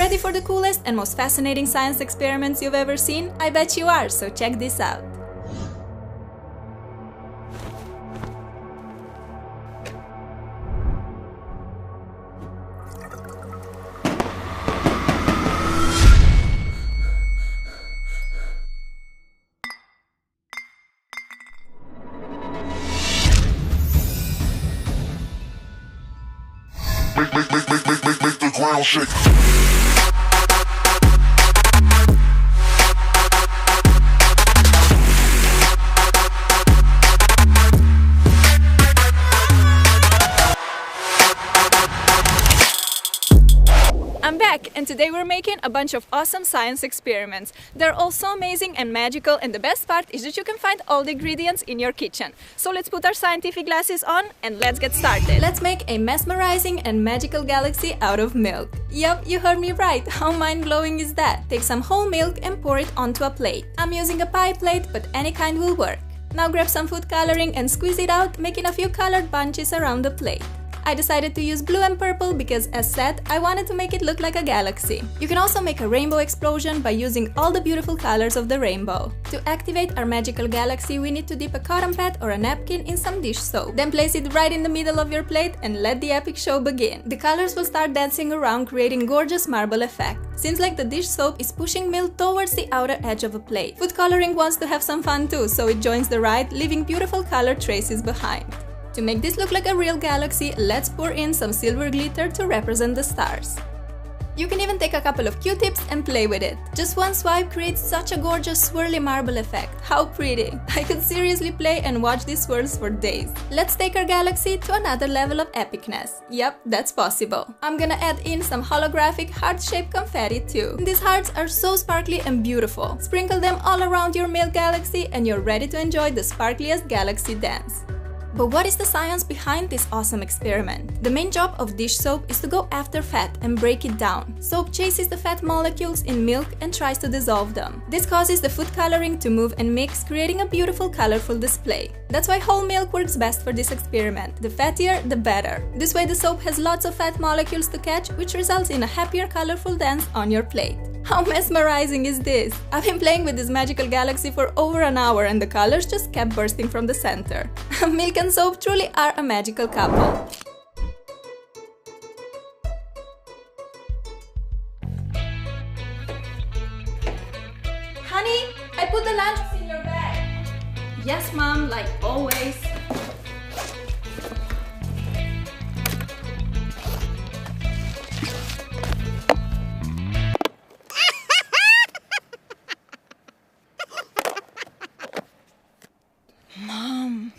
Ready for the coolest and most fascinating science experiments you've ever seen? I bet you are, so check this out. Make the ground shake. I'm back, and today we're making a bunch of awesome science experiments. They're all so amazing and magical, and the best part is that you can find all the ingredients in your kitchen. So let's put our scientific glasses on and let's get started. Let's make a mesmerizing and magical galaxy out of milk. Yup, you heard me right. How mind-blowing is that? Take some whole milk and pour it onto a plate. I'm using a pie plate, but any kind will work. Now grab some food coloring and squeeze it out, making a few colored bunches around the plate. I decided to use blue and purple because, as said, I wanted to make it look like a galaxy. You can also make a rainbow explosion by using all the beautiful colors of the rainbow. To activate our magical galaxy, we need to dip a cotton pad or a napkin in some dish soap. Then place it right in the middle of your plate and let the epic show begin. The colors will start dancing around, creating gorgeous marble effect. Seems like the dish soap is pushing milk towards the outer edge of a plate. Food coloring wants to have some fun too, so it joins the ride, leaving beautiful color traces behind. To make this look like a real galaxy, let's pour in some silver glitter to represent the stars. You can even take a couple of Q-tips and play with it. Just one swipe creates such a gorgeous swirly marble effect. How pretty! I could seriously play and watch these swirls for days. Let's take our galaxy to another level of epicness. Yep, that's possible. I'm gonna add in some holographic heart-shaped confetti too. These hearts are so sparkly and beautiful. Sprinkle them all around your milk galaxy and you're ready to enjoy the sparkliest galaxy dance. But what is the science behind this awesome experiment? The main job of dish soap is to go after fat and break it down. Soap chases the fat molecules in milk and tries to dissolve them. This causes the food coloring to move and mix, creating a beautiful colorful display. That's why whole milk works best for this experiment. The fattier, the better. This way the soap has lots of fat molecules to catch, which results in a happier colorful dance on your plate. How mesmerizing is this? I've been playing with this magical galaxy for over an hour and the colors just kept bursting from the center. Milk and soap truly are a magical couple. Honey, I put the lunch in your bag. Yes, Mom, like always.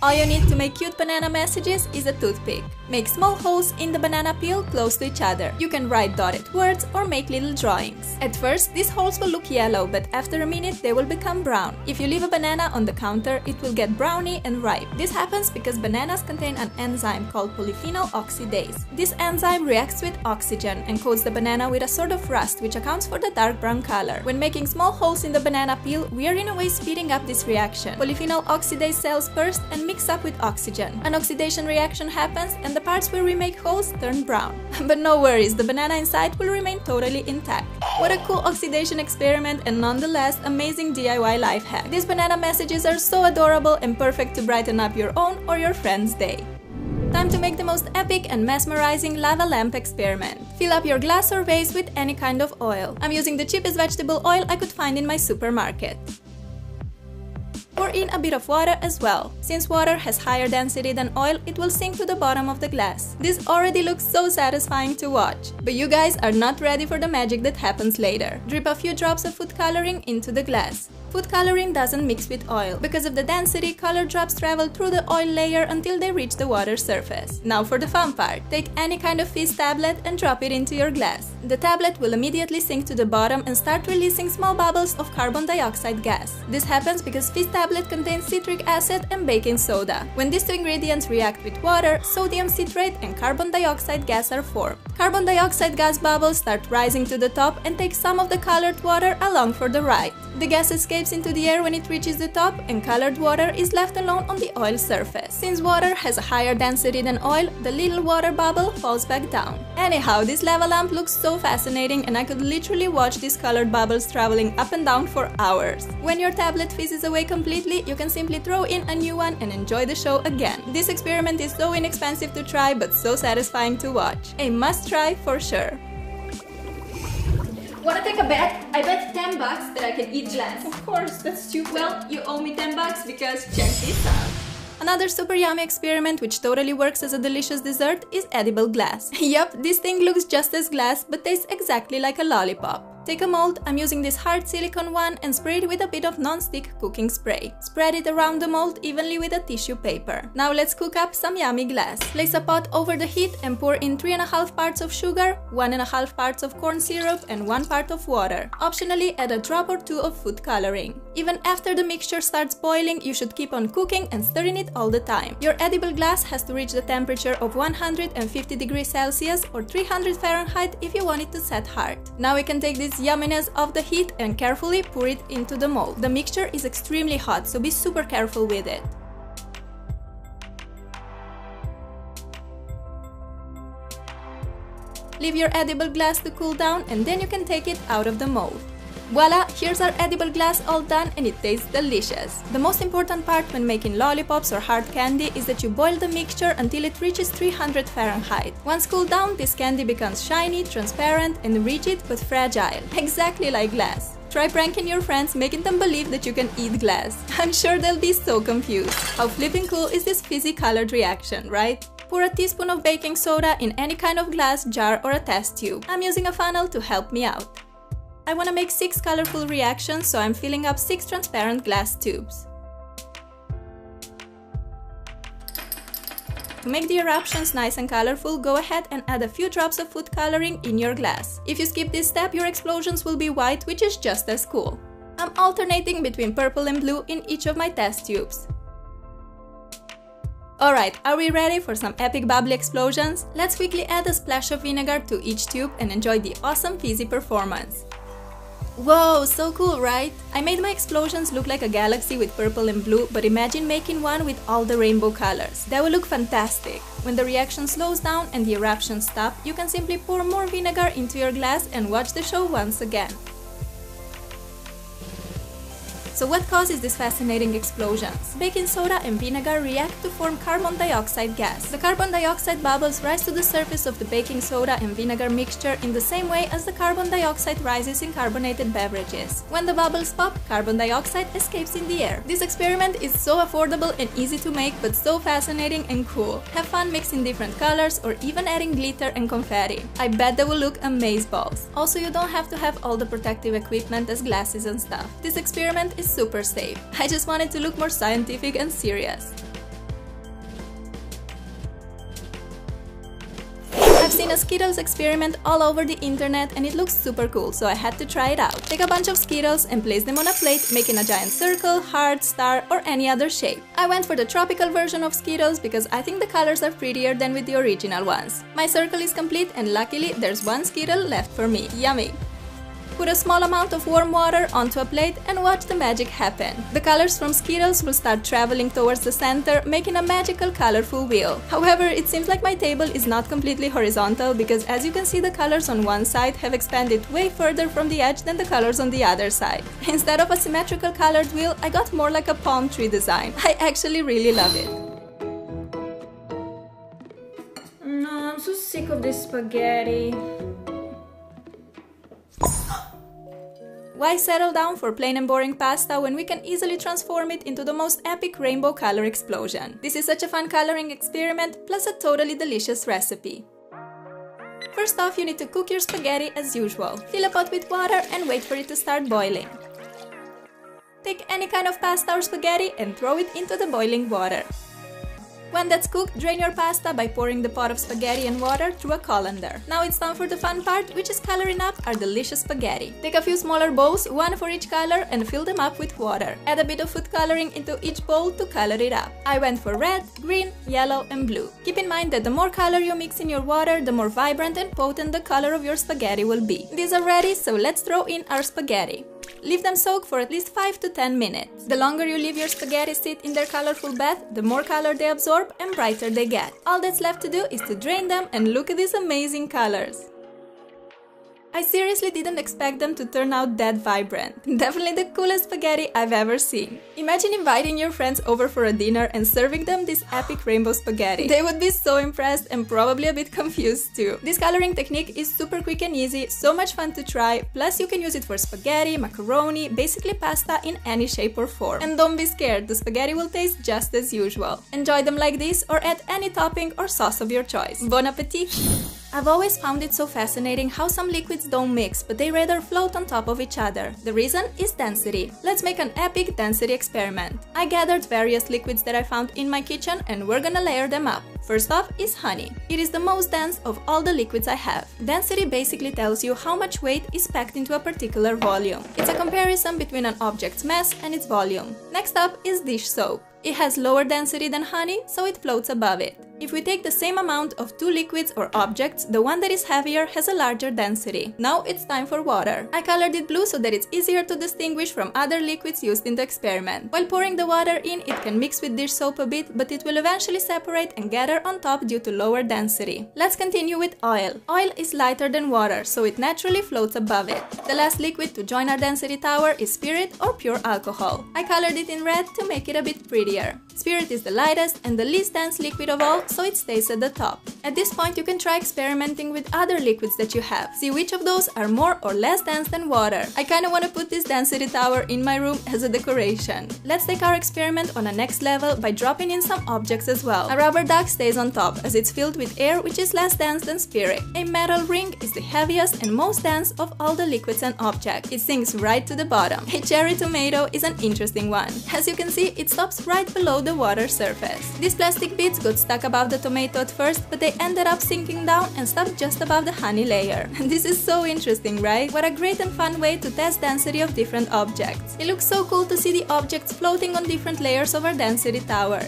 All you need to make cute banana messages is a toothpick. Make small holes in the banana peel close to each other. You can write dotted words or make little drawings. At first, these holes will look yellow, but after a minute they will become brown. If you leave a banana on the counter, it will get browny and ripe. This happens because bananas contain an enzyme called polyphenol oxidase. This enzyme reacts with oxygen and coats the banana with a sort of rust, which accounts for the dark brown color. When making small holes in the banana peel, we are in a way speeding up this reaction. Polyphenol oxidase cells burst and mix up with oxygen. An oxidation reaction happens and the parts where we make holes turn brown. But no worries, the banana inside will remain totally intact. What a cool oxidation experiment and nonetheless amazing DIY life hack. These banana messages are so adorable and perfect to brighten up your own or your friend's day. Time to make the most epic and mesmerizing lava lamp experiment. Fill up your glass or vase with any kind of oil. I'm using the cheapest vegetable oil I could find in my supermarket. Pour in a bit of water as well. Since water has higher density than oil, it will sink to the bottom of the glass. This already looks so satisfying to watch. But you guys are not ready for the magic that happens later. Drip a few drops of food coloring into the glass. Food coloring doesn't mix with oil. Because of the density, color drops travel through the oil layer until they reach the water surface. Now for the fun part. Take any kind of fizz tablet and drop it into your glass. The tablet will immediately sink to the bottom and start releasing small bubbles of carbon dioxide gas. This happens because fizz tablet contains citric acid and baking soda. When these two ingredients react with water, sodium citrate and carbon dioxide gas are formed. Carbon dioxide gas bubbles start rising to the top and take some of the colored water along for the ride. The gas escapes escapes into the air when it reaches the top, and colored water is left alone on the oil surface. Since water has a higher density than oil, the little water bubble falls back down. Anyhow, this lava lamp looks so fascinating, and I could literally watch these colored bubbles traveling up and down for hours. When your tablet fizzes away completely, you can simply throw in a new one and enjoy the show again. This experiment is so inexpensive to try, but so satisfying to watch. A must try for sure. Wanna take a bet? I bet $10 that I can eat glass. Of course, that's stupid. Well, you owe me $10 because check this out. Another super yummy experiment which totally works as a delicious dessert is edible glass. Yup, this thing looks just as glass but tastes exactly like a lollipop. Take a mold, I'm using this hard silicone one, and spray it with a bit of non-stick cooking spray. Spread it around the mold evenly with a tissue paper. Now let's cook up some yummy glass. Place a pot over the heat and pour in 3½ parts of sugar, 1½ parts of corn syrup, and 1 part of water. Optionally, add a drop or 2 of food coloring. Even after the mixture starts boiling, you should keep on cooking and stirring it all the time. Your edible glass has to reach the temperature of 150 degrees Celsius or 300 Fahrenheit if you want it to set hard. Now we can take this yumminess off the heat and carefully pour it into the mold. The mixture is extremely hot, so be super careful with it. Leave your edible glass to cool down, and then you can take it out of the mold. Voila! Here's our edible glass all done, and it tastes delicious. The most important part when making lollipops or hard candy is that you boil the mixture until it reaches 300 Fahrenheit. Once cooled down, this candy becomes shiny, transparent, and rigid but fragile, exactly like glass. Try pranking your friends, making them believe that you can eat glass. I'm sure they'll be so confused. How flipping cool is this fizzy colored reaction, right? Pour a teaspoon of baking soda in any kind of glass, jar, or a test tube. I'm using a funnel to help me out. I want to make 6 colorful reactions, so I'm filling up 6 transparent glass tubes. To make the eruptions nice and colorful, go ahead and add a few drops of food coloring in your glass. If you skip this step, your explosions will be white, which is just as cool. I'm alternating between purple and blue in each of my test tubes. Alright, are we ready for some epic bubbly explosions? Let's quickly add a splash of vinegar to each tube and enjoy the awesome fizzy performance. Whoa, so cool, right? I made my explosions look like a galaxy with purple and blue, but imagine making one with all the rainbow colors. That would look fantastic. When the reaction slows down and the eruptions stop, you can simply pour more vinegar into your glass and watch the show once again. So what causes these fascinating explosions? Baking soda and vinegar react to form carbon dioxide gas. The carbon dioxide bubbles rise to the surface of the baking soda and vinegar mixture in the same way as the carbon dioxide rises in carbonated beverages. When the bubbles pop, carbon dioxide escapes in the air. This experiment is so affordable and easy to make, but so fascinating and cool. Have fun mixing different colors or even adding glitter and confetti. I bet they will look amazeballs. Also, you don't have to have all the protective equipment as glasses and stuff. This experiment is super safe. I just wanted to look more scientific and serious. I've seen a Skittles experiment all over the internet and it looks super cool, so I had to try it out. Take a bunch of Skittles and place them on a plate, making a giant circle, heart, star, or any other shape. I went for the tropical version of Skittles because I think the colors are prettier than with the original ones. My circle is complete and luckily there's one Skittle left for me. Yummy! Put a small amount of warm water onto a plate and watch the magic happen. The colors from Skittles will start traveling towards the center, making a magical colorful wheel. However, it seems like my table is not completely horizontal because as you can see, the colors on one side have expanded way further from the edge than the colors on the other side. Instead of a symmetrical colored wheel, I got more like a palm tree design. I actually really love it. No, I'm so sick of this spaghetti. Why settle down for plain and boring pasta when we can easily transform it into the most epic rainbow color explosion? This is such a fun coloring experiment, plus a totally delicious recipe. First off, you need to cook your spaghetti as usual. Fill a pot with water and wait for it to start boiling. Take any kind of pasta or spaghetti and throw it into the boiling water. When that's cooked, drain your pasta by pouring the pot of spaghetti and water through a colander. Now it's time for the fun part, which is coloring up our delicious spaghetti. Take a few smaller bowls, one for each color, and fill them up with water. Add a bit of food coloring into each bowl to color it up. I went for red, green, yellow, and blue. Keep in mind that the more color you mix in your water, the more vibrant and potent the color of your spaghetti will be. These are ready, so let's throw in our spaghetti. Leave them soak for at least 5 to 10 minutes. The longer you leave your spaghetti sit in their colorful bath, the more color they absorb and brighter they get. All that's left to do is to drain them and look at these amazing colors. I seriously didn't expect them to turn out that vibrant. Definitely the coolest spaghetti I've ever seen. Imagine inviting your friends over for a dinner and serving them this epic rainbow spaghetti. They would be so impressed and probably a bit confused too. This coloring technique is super quick and easy, so much fun to try, plus you can use it for spaghetti, macaroni, basically pasta in any shape or form. And don't be scared, the spaghetti will taste just as usual. Enjoy them like this or add any topping or sauce of your choice. Bon appetit! I've always found it so fascinating how some liquids don't mix, but they rather float on top of each other. The reason is density. Let's make an epic density experiment. I gathered various liquids that I found in my kitchen and we're gonna layer them up. First off is honey. It is the most dense of all the liquids I have. Density basically tells you how much weight is packed into a particular volume. It's a comparison between an object's mass and its volume. Next up is dish soap. It has lower density than honey, so it floats above it. If we take the same amount of two liquids or objects, the one that is heavier has a larger density. Now it's time for water. I colored it blue so that it's easier to distinguish from other liquids used in the experiment. While pouring the water in, it can mix with dish soap a bit, but it will eventually separate and gather on top due to lower density. Let's continue with oil. Oil is lighter than water, so it naturally floats above it. The last liquid to join our density tower is spirit or pure alcohol. I colored it in red to make it a bit prettier. Spirit is the lightest and the least dense liquid of all, so it stays at the top. At this point you can try experimenting with other liquids that you have. See which of those are more or less dense than water. I kinda wanna put this density tower in my room as a decoration. Let's take our experiment on a next level by dropping in some objects as well. A rubber duck stays on top as it's filled with air, which is less dense than spirit. A metal ring is the heaviest and most dense of all the liquids and objects. It sinks right to the bottom. A cherry tomato is an interesting one. As you can see, it stops right below the water surface. These plastic bits got stuck above the tomato at first, but they ended up sinking down and stopped just above the honey layer. This is so interesting, right? What a great and fun way to test density of different objects. It looks so cool to see the objects floating on different layers of our density tower.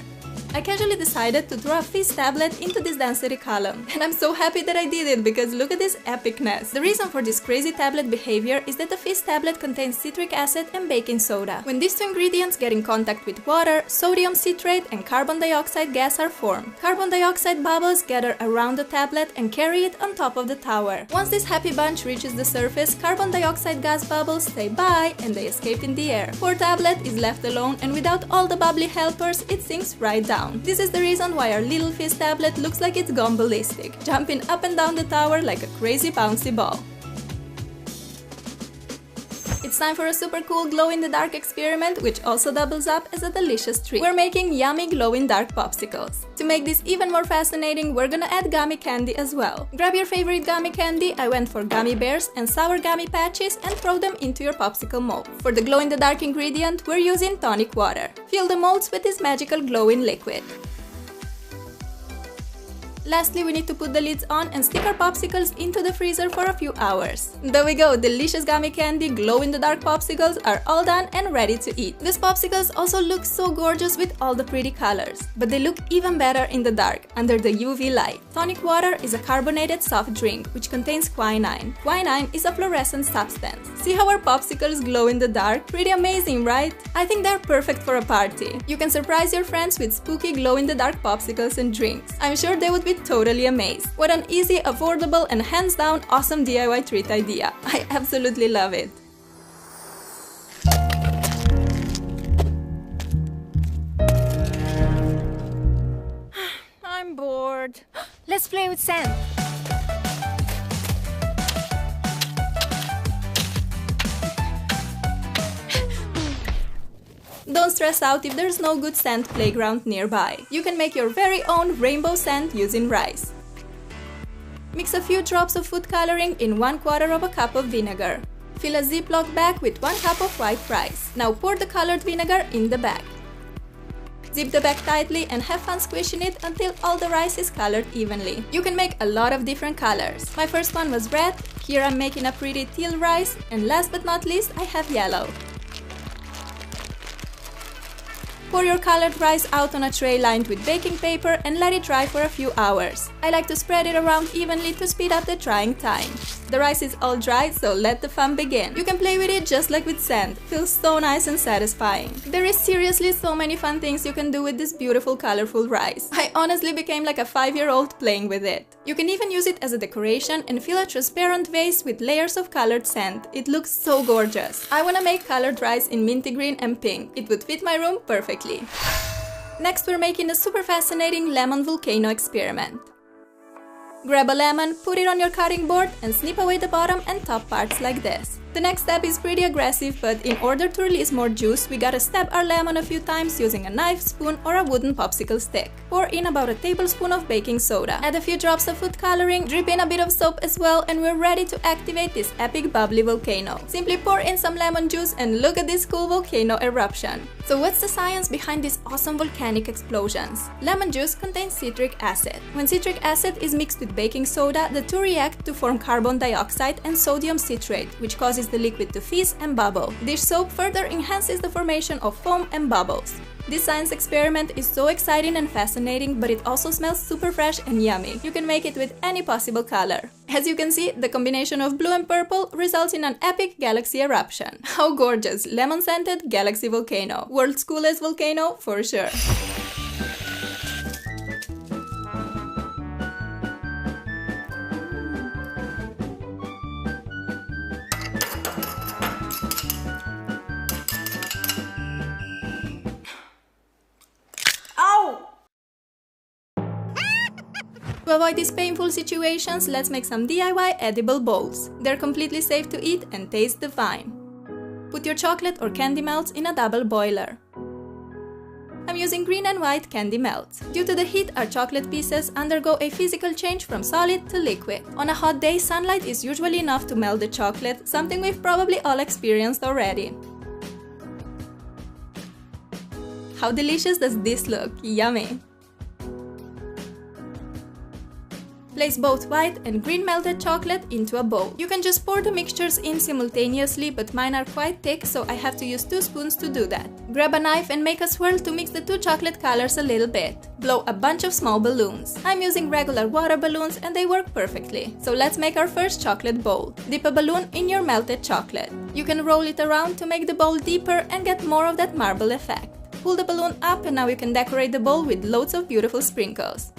I casually decided to throw a fizz tablet into this density column. And I'm so happy that I did it because look at this epicness. The reason for this crazy tablet behavior is that the fizz tablet contains citric acid and baking soda. When these two ingredients get in contact with water, sodium citrate and carbon dioxide gas are formed. Carbon dioxide bubbles gather around the tablet and carry it on top of the tower. Once this happy bunch reaches the surface, carbon dioxide gas bubbles say bye and they escape in the air. Poor tablet is left alone and without all the bubbly helpers, it sinks right down. This is the reason why our little fizz tablet looks like it's gone ballistic, jumping up and down the tower like a crazy bouncy ball. It's time for a super cool glow-in-the-dark experiment, which also doubles up as a delicious treat. We're making yummy glow-in-dark popsicles. To make this even more fascinating, we're gonna add gummy candy as well. Grab your favorite gummy candy. I went for gummy bears and sour gummy patches and throw them into your popsicle mold. For the glow-in-the-dark ingredient, we're using tonic water. Fill the molds with this magical glowing liquid. Lastly, we need to put the lids on and stick our popsicles into the freezer for a few hours. There we go, delicious gummy candy, glow-in-the-dark popsicles are all done and ready to eat. These popsicles also look so gorgeous with all the pretty colors, but they look even better in the dark, under the UV light. Tonic water is a carbonated soft drink, which contains quinine. Quinine is a fluorescent substance. See how our popsicles glow in the dark? Pretty amazing, right? I think they're perfect for a party. You can surprise your friends with spooky glow-in-the-dark popsicles and drinks. I'm sure they would be totally amazed. What an easy, affordable, and hands-down awesome DIY treat idea. I absolutely love it. I'm bored. Let's play with sand. Don't stress out if there's no good sand playground nearby. You can make your very own rainbow sand using rice. Mix a few drops of food coloring in 1/4 cup of vinegar. Fill a Ziploc bag with 1 cup of white rice. Now pour the colored vinegar in the bag. Zip the bag tightly and have fun squishing it until all the rice is colored evenly. You can make a lot of different colors. My first one was red, here I'm making a pretty teal rice, and last but not least I have yellow. Pour your colored rice out on a tray lined with baking paper and let it dry for a few hours. I like to spread it around evenly to speed up the drying time. The rice is all dry, so let the fun begin. You can play with it just like with sand. Feels so nice and satisfying. There is seriously so many fun things you can do with this beautiful colorful rice. I honestly became like a 5-year-old playing with it. You can even use it as a decoration and fill a transparent vase with layers of colored sand. It looks so gorgeous. I wanna make colored rice in minty green and pink. It would fit my room perfectly. Next, we're making a super fascinating lemon volcano experiment. Grab a lemon, put it on your cutting board and snip away the bottom and top parts like this. The next step is pretty aggressive, but in order to release more juice, we gotta stab our lemon a few times using a knife, spoon or a wooden popsicle stick. Pour in about a tablespoon of baking soda. Add a few drops of food coloring, drip in a bit of soap as well, and we're ready to activate this epic bubbly volcano. Simply pour in some lemon juice and look at this cool volcano eruption. So what's the science behind these awesome volcanic explosions? Lemon juice contains citric acid. When citric acid is mixed with baking soda, the two react to form carbon dioxide and sodium citrate, which causes the liquid to fizz and bubble. Dish soap further enhances the formation of foam and bubbles. This science experiment is so exciting and fascinating, but it also smells super fresh and yummy. You can make it with any possible color. As you can see, the combination of blue and purple results in an epic galaxy eruption. How gorgeous! Lemon-scented galaxy volcano. World's coolest volcano for sure. To avoid these painful situations, let's make some DIY edible bowls. They're completely safe to eat and taste divine. Put your chocolate or candy melts in a double boiler. I'm using green and white candy melts. Due to the heat, our chocolate pieces undergo a physical change from solid to liquid. On a hot day, sunlight is usually enough to melt the chocolate, something we've probably all experienced already. How delicious does this look? Yummy! Place both white and green melted chocolate into a bowl. You can just pour the mixtures in simultaneously, but mine are quite thick, so I have to use 2 spoons to do that. Grab a knife and make a swirl to mix the 2 chocolate colors a little bit. Blow a bunch of small balloons. I'm using regular water balloons and they work perfectly. So let's make our first chocolate bowl. Dip a balloon in your melted chocolate. You can roll it around to make the bowl deeper and get more of that marble effect. Pull the balloon up and now you can decorate the bowl with loads of beautiful sprinkles.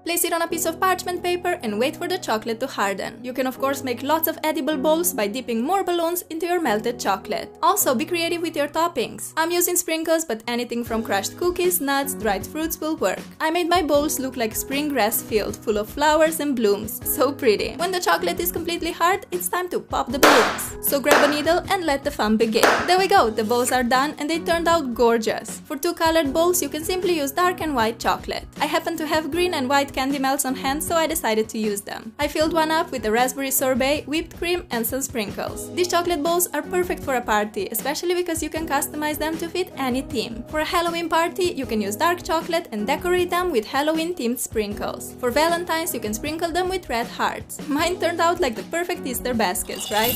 Place it on a piece of parchment paper and wait for the chocolate to harden. You can of course make lots of edible bowls by dipping more balloons into your melted chocolate. Also, be creative with your toppings. I'm using sprinkles, but anything from crushed cookies, nuts, dried fruits will work. I made my bowls look like spring grass field, full of flowers and blooms. So pretty. When the chocolate is completely hard, it's time to pop the balloons. So grab a needle and let the fun begin. There we go, the bowls are done and they turned out gorgeous. For 2 colored bowls, you can simply use dark and white chocolate. I happen to have green and white candy melts on hand, so I decided to use them. I filled one up with a raspberry sorbet, whipped cream and some sprinkles. These chocolate bowls are perfect for a party, especially because you can customize them to fit any theme. For a Halloween party, you can use dark chocolate and decorate them with Halloween themed sprinkles. For Valentine's, you can sprinkle them with red hearts. Mine turned out like the perfect Easter baskets, right?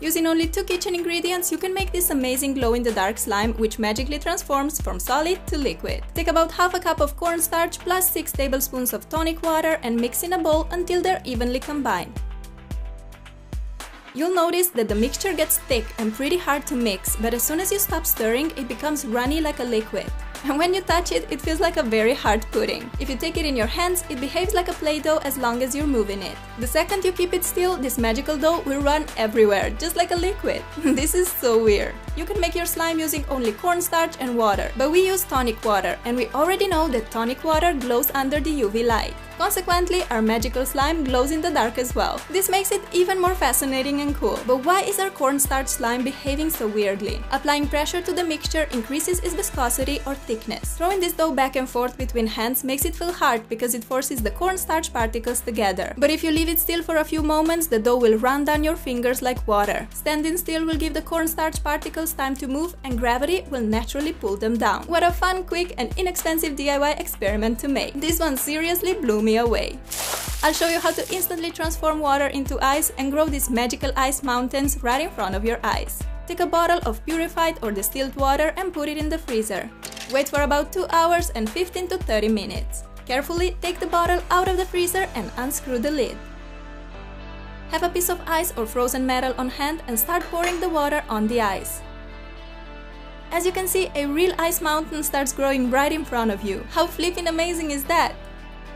Using only 2 kitchen ingredients, you can make this amazing glow-in-the-dark slime, which magically transforms from solid to liquid. Take about half a cup of cornstarch plus 6 tablespoons of tonic water and mix in a bowl until they're evenly combined. You'll notice that the mixture gets thick and pretty hard to mix, but as soon as you stop stirring, it becomes runny like a liquid. And when you touch it, it feels like a very hard pudding. If you take it in your hands, it behaves like a Play-Doh as long as you're moving it. The second you keep it still, this magical dough will run everywhere, just like a liquid. This is so weird. You can make your slime using only cornstarch and water, but we use tonic water, and we already know that tonic water glows under the UV light. Consequently, our magical slime glows in the dark as well. This makes it even more fascinating and cool. But why is our cornstarch slime behaving so weirdly? Applying pressure to the mixture increases its viscosity or thickness. Throwing this dough back and forth between hands makes it feel hard because it forces the cornstarch particles together. But if you leave it still for a few moments, the dough will run down your fingers like water. Standing still will give the cornstarch particles time to move, and gravity will naturally pull them down. What a fun, quick and inexpensive DIY experiment to make. This one seriously blew me away. I'll show you how to instantly transform water into ice and grow these magical ice mountains right in front of your eyes. Take a bottle of purified or distilled water and put it in the freezer. Wait for about 2 hours and 15 to 30 minutes. Carefully take the bottle out of the freezer and unscrew the lid. Have a piece of ice or frozen metal on hand and start pouring the water on the ice. As you can see, a real ice mountain starts growing right in front of you. How flippin' amazing is that?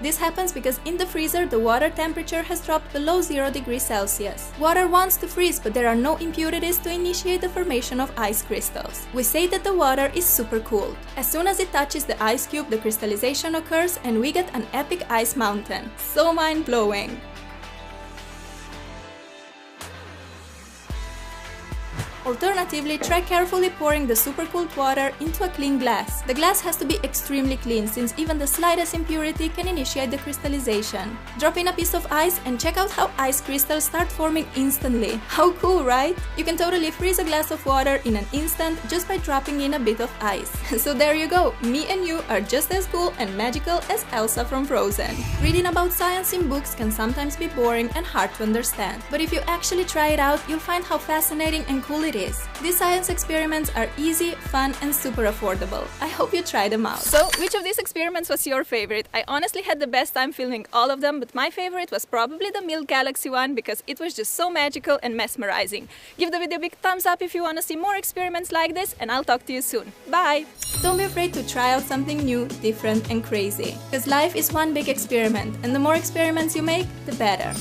This happens because in the freezer the water temperature has dropped below 0 degrees Celsius. Water wants to freeze, but there are no impurities to initiate the formation of ice crystals. We say that the water is super cooled. As soon as it touches the ice cube, the crystallization occurs and we get an epic ice mountain. So mind-blowing! Alternatively, try carefully pouring the supercooled water into a clean glass. The glass has to be extremely clean since even the slightest impurity can initiate the crystallization. Drop in a piece of ice and check out how ice crystals start forming instantly. How cool, right? You can totally freeze a glass of water in an instant just by dropping in a bit of ice. So there you go, me and you are just as cool and magical as Elsa from Frozen. Reading about science in books can sometimes be boring and hard to understand, but if you actually try it out, you'll find how fascinating and cool it is. These science experiments are easy, fun, and super affordable. I hope you try them out. So, which of these experiments was your favorite? I honestly had the best time filming all of them, but my favorite was probably the Milk Galaxy one because it was just so magical and mesmerizing. Give the video a big thumbs up if you want to see more experiments like this, and I'll talk to you soon. Bye! Don't be afraid to try out something new, different, and crazy. Because life is one big experiment, and the more experiments you make, the better.